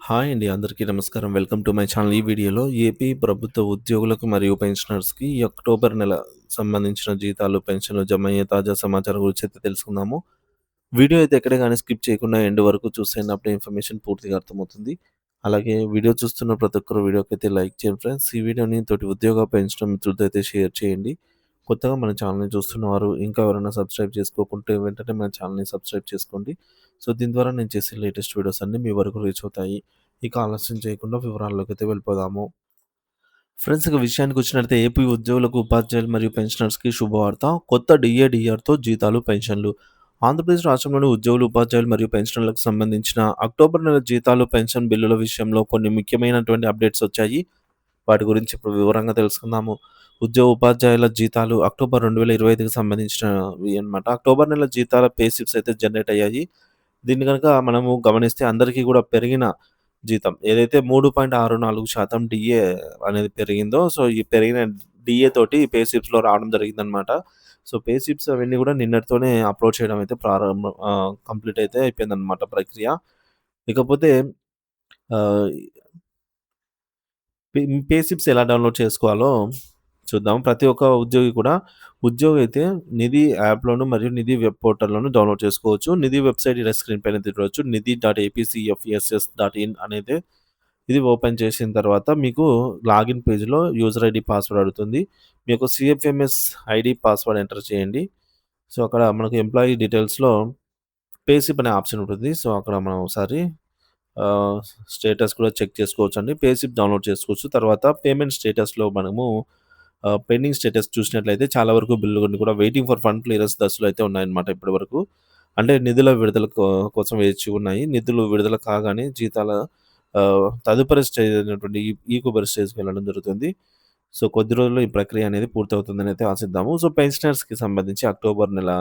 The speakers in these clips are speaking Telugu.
హాయ్ అండి. అందరికీ నమస్కారం. Welcome to my channel. ఈ వీడియోలో ఏపీ ప్రభుత్వ ఉద్యోగులకు మరియు పెన్షనర్స్‌కి ఈ అక్టోబర్ నెల సంబంధించిన జీతాలు, పెన్షన్‌లు జమయ్యే తాజా సమాచారం గురించి అయితే తెలుసుకుందాము. వీడియో అయితే ఎక్కడ గాని స్కిప్ చేయకుండా ఎండ్ వరకు చూసేయండి. అప్పుడే ఇన్ఫర్మేషన్ పూర్తిగా అర్థమవుతుంది. అలాగే వీడియో చూస్తున్న ప్రతి ఒక్కరు వీడియోకైతే లైక్ చేయండి ఫ్రెండ్స్. ఈ వీడియోని తోటి ఉద్యోగ, పెన్షన్ మిత్రులతో అయితే షేర్ చేయండి. కొత్తగా మన ఛానల్‌ని చూస్తున్నవారు ఇంకా ఎవరైనా సబ్స్క్రైబ్ చేసుకోకుంటే వెంటనే మన ఛానల్‌ని సబ్స్క్రైబ్ చేసుకోండి. సో, దీని ద్వారా నేను చేసే లేటెస్ట్ వీడియోస్ అన్నీ మీ వరకు రీచ్ అవుతాయి. ఇక ఆలస్యం చేయకుండా వివరాల్లోకైతే వెళ్ళిపోదాము. ఫ్రెండ్స్ ఇక విషయానికొచ్చినట్లయితే ఏపీ ఉద్యోగులకు, ఉపాధ్యాయులు మరియు పెన్షనర్స్‌కి శుభవార్త. కొత్త డీఏడీఆర్‌తో జీతాలు, పెన్షన్లు. ఆంధ్రప్రదేశ్ రాష్ట్రంలోని ఉద్యోగులు, ఉపాధ్యాయులు మరియు పెన్షనర్లకు సంబంధించిన అక్టోబర్ నెల జీతాలు, పెన్షన్ బిల్లుల విషయంలో కొన్ని ముఖ్యమైనటువంటి అప్డేట్స్ వచ్చాయి. వాటి గురించి ఇప్పుడు వివరంగా తెలుసుకుందాము. ఉద్యోగ, ఉపాధ్యాయుల జీతాలు అక్టోబర్ 2025కి సంబంధించినవి అన్నమాట. అక్టోబర్ నెల జీతాల పే స్లిప్స్ అయితే జనరేట్ అయ్యాయి. దీన్ని గనక మనము గమనిస్తే అందరికీ గూడా పెరిగిన జీతం ఏదైతే 3.64% డీఏ అనేది పెరిగిందో, సో, ఈ పెరిగిన డీఏ తోటి పే స్లిప్స్‌లో రావడం జరిగిందనమాట. సో, పే స్లిప్స్ అవన్నీ గూడా నిన్నటితోనే అప్‌లోడ్ చేయడం అయితే కంప్లీట్ అయితే అయిపోయిందనమాట ప్రక్రియ. ఇకపోతే ఆహ్, పే స్లిప్స్ ఎలా డౌన్‌లోడ్ చేసుకోవాలో చూద్దాం. ప్రతి ఒక్క ఉద్యోగి కూడా ఉద్యోగి అయితే నిధి యాప్‌లోను మరియు నిధి వెబ్ పోర్టల్‌లోను డౌన్‌లోడ్ చేసుకోవచ్చు. నిధి వెబ్‌సైట్ ఇలా స్క్రీన్ పైన చూడవచ్చు. నిధి.ఏపీసీఎఫ్ఎస్ఎస్.ఇన్ అనేది ఇది ఓపెన్ చేసిన తర్వాత మీకు లాగిన్ పేజ్‌లో యూజర్ ఐడీ, పాస్వర్డ్ అడుగుతుంది. మీ యొక్క సీఎఫ్ఎంఎస్ ఐడీ, పాస్వర్డ్ ఎంటర్ చేయండి. సో, అక్కడ మనకు ఎంప్లాయీ డీటెయిల్స్‌లో పే స్లిప్ అనే ఆప్షన్ ఉంటుంది. సో, అక్కడ మనం ఒకసారి ఆహ్, స్టేటస్ కూడా చెక్ చేసుకోవచ్చండి. పే స్లిప్ డౌన్‌లోడ్ చేసుకోవచ్చు. తర్వాత పేమెంట్ స్టేటస్‌లో మనము పెండింగ్ స్టేటస్ చూసినట్లయితే చాలా వరకు బిల్లులన్నీ కూడా వెయిటింగ్ ఫర్ ఫండ్ క్లియరెన్స్ దశలో అయితే ఉన్నాయన్నమాట ఇప్పటివరకు. అంటే నిధుల విడుదల కోసం వేచి ఉన్నాయి. నిధులు విడుదల కాగానే జీతాల తదుపరి స్టేజ్ అయినటువంటి ఈకొబరి స్టేజ్‌కి వెళ్ళడం జరుగుతుంది. సో, కొద్ది రోజుల్లో ఈ ప్రక్రియ అనేది పూర్తవుతుందని అయితే ఆశిద్దాము. సో, పెన్షనర్స్‌కి సంబంధించి అక్టోబర్ నెల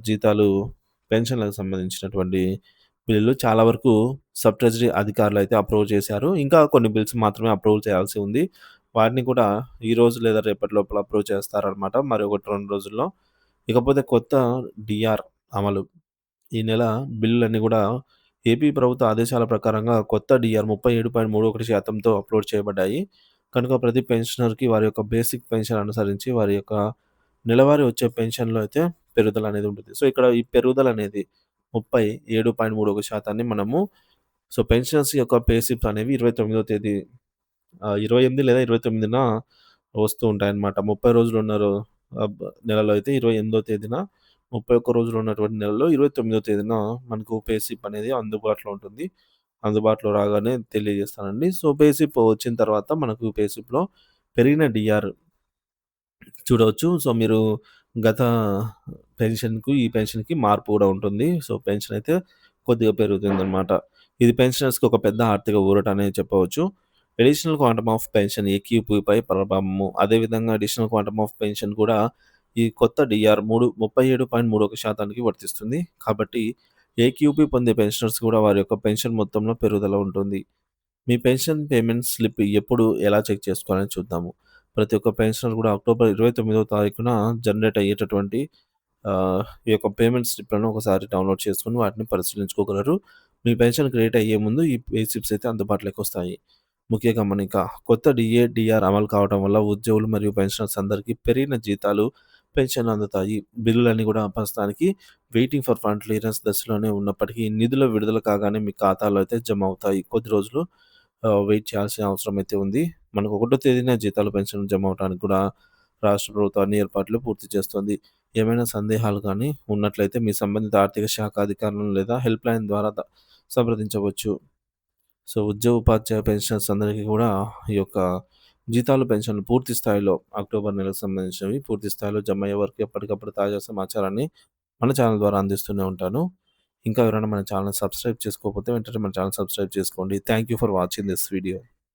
జీతాలు, పెన్షన్‌లకు సంబంధించినటువంటి బిల్లులు చాలా వరకు సబ్ ట్రెజరీ అధికారులయితే అప్రూవ్ చేశారు. ఇంకా కొన్ని బిల్స్ మాత్రమే అప్రూవ్ చేయాల్సి ఉంది. వాటిని కూడా ఈరోజు లేదా రేపటి లోపల అప్రూవ్ చేస్తారనమాట. మరి 1, 2 రోజుల్లో. ఇకపోతే కొత్త డీఆర్ అమలు. ఈ నెల బిల్లులన్నీ గూడా ఏపీ ప్రభుత్వ ఆదేశాల ప్రకారంగా కొత్త డీఆర్ 37.31%తో అప్‌లోడ్ చేయబడ్డాయి. కనుక ప్రతి పెన్షనర్‌కి వారి యొక్క బేసిక్ పెన్షన్ అనుసరించి వారి యొక్క నెలవారీ వచ్చే పెన్షన్‌లో అయితే పెరుగుదల అనేది ఉంటుంది. సో, ఇక్కడ ఈ పెరుగుదల అనేది 37.31% మనము సో, పెన్షనర్స్ యొక్క పే స్లిప్స్ అనేవి 29వ తేదీ 28 లేదా 29న వస్తూ ఉంటాయన్నమాట. 30 రోజులున్న నెలలో అయితే 28వ తేదీన, 31 రోజులు ఉన్నటువంటి నెలలో 29వ తేదీన మనకు పే స్లిప్ అనేది అందుబాటులో ఉంటుంది. అందుబాటులో రాగానే తెలియజేస్తానండి. సో, పే స్లిప్ వచ్చిన తర్వాత మనకు పే స్లిప్‌లో పెరిగిన డీఆర్ చూడవచ్చు. సో, మీరు గత ఈ పెన్షన్‌కి మార్పు కూడా ఉంటుంది. సో, పెన్షన్ అయితే కొద్దిగా పెరుగుతుందనమాట. ఇది పెన్షనర్స్‌కి ఒక పెద్ద ఆర్థిక ఊరట అనేది చెప్పవచ్చు. అడిషనల్ క్వాంటమ్ ఆఫ్ పెన్షన్ ఏక్యూపీపై ప్రభావము. అదేవిధంగా అడిషనల్ క్వాంటమ్ ఆఫ్ పెన్షన్ కూడా ఈ కొత్త డీఆర్ 37.31%కి వర్తిస్తుంది. కాబట్టి ఏక్యూపీ పొందే పెన్షనర్స్ కూడా వారి యొక్క పెన్షన్ మొత్తంలో పెరుగుదల ఉంటుంది. మీ పెన్షన్ పేమెంట్ స్లిప్ ఎప్పుడు, ఎలా చెక్ చేసుకోవాలని చూద్దాము. ప్రతి ఒక్క పెన్షనర్ కూడా అక్టోబర్ 29వ తారీఖున జనరేట్ అయ్యేటటువంటి ఈ యొక్క పేమెంట్ స్లిప్‌లను ఒకసారి డౌన్‌లోడ్ చేసుకొని వాటిని పరిశీలించుకోగలరు. మీ పెన్షన్ క్రెడిట్ అయ్యే ముందు ఈ పే స్లిప్స్ అయితే అందుబాటులోకొస్తాయి. ముఖ్య గమనిక కొత్త డీఏ, డీఆర్ అమలు కావడం వల్ల ఉద్యోగులు మరియు పెన్షనర్స్ అందరికీ పెరిగిన జీతాలు, పెన్షన్‌లు అందుతాయి. బిల్లులన్నీ కూడా ప్రస్తుతానికి వెయిటింగ్ ఫర్ ఫండ్ క్లియరెన్స్ దశలోనే ఉన్నప్పటికీ నిధుల విడుదల కాగానే మీ ఖాతాలో అయితే జమ అవుతాయి. కొద్ది రోజులు వెయిట్ చేయాల్సిన అవసరం అయితే ఉంది. మనకు ఒకటో తేదీన జీతాలు, పెన్షన్లు జమ అవ్వడానికి కూడా రాష్ట్ర ప్రభుత్వం అన్ని ఏర్పాట్లు పూర్తి చేస్తోంది. ఏమైనా సందేహాలు గానీ ఉన్నట్లయితే మీ సంబంధిత ఆర్థిక శాఖ అధికారులను లేదా హెల్ప్‌లైన్ ద్వారా సంప్రదించవచ్చు. సో, ఉద్యోగ, ఉపాధ్యాయ పెన్షనర్స్ అందరికీ కూడా ఈ యొక్క జీతాలు, పెన్షన్లు పూర్తి స్థాయిలో అక్టోబర్ నెలకు సంబంధించినవి పూర్తి స్థాయిలో జమయ్యే వరకు ఎప్పటికప్పుడు తాజా సమాచారాన్ని మన ఛానల్ ద్వారా అందిస్తూనే ఉంటాను. ఇంకా ఎవరైనా మన ఛానెల్‌ని సబ్స్క్రైబ్ చేసుకోకపోతే వెంటనే మన ఛానెల్ సబ్స్క్రైబ్ చేసుకోండి. Thank you for watching this video.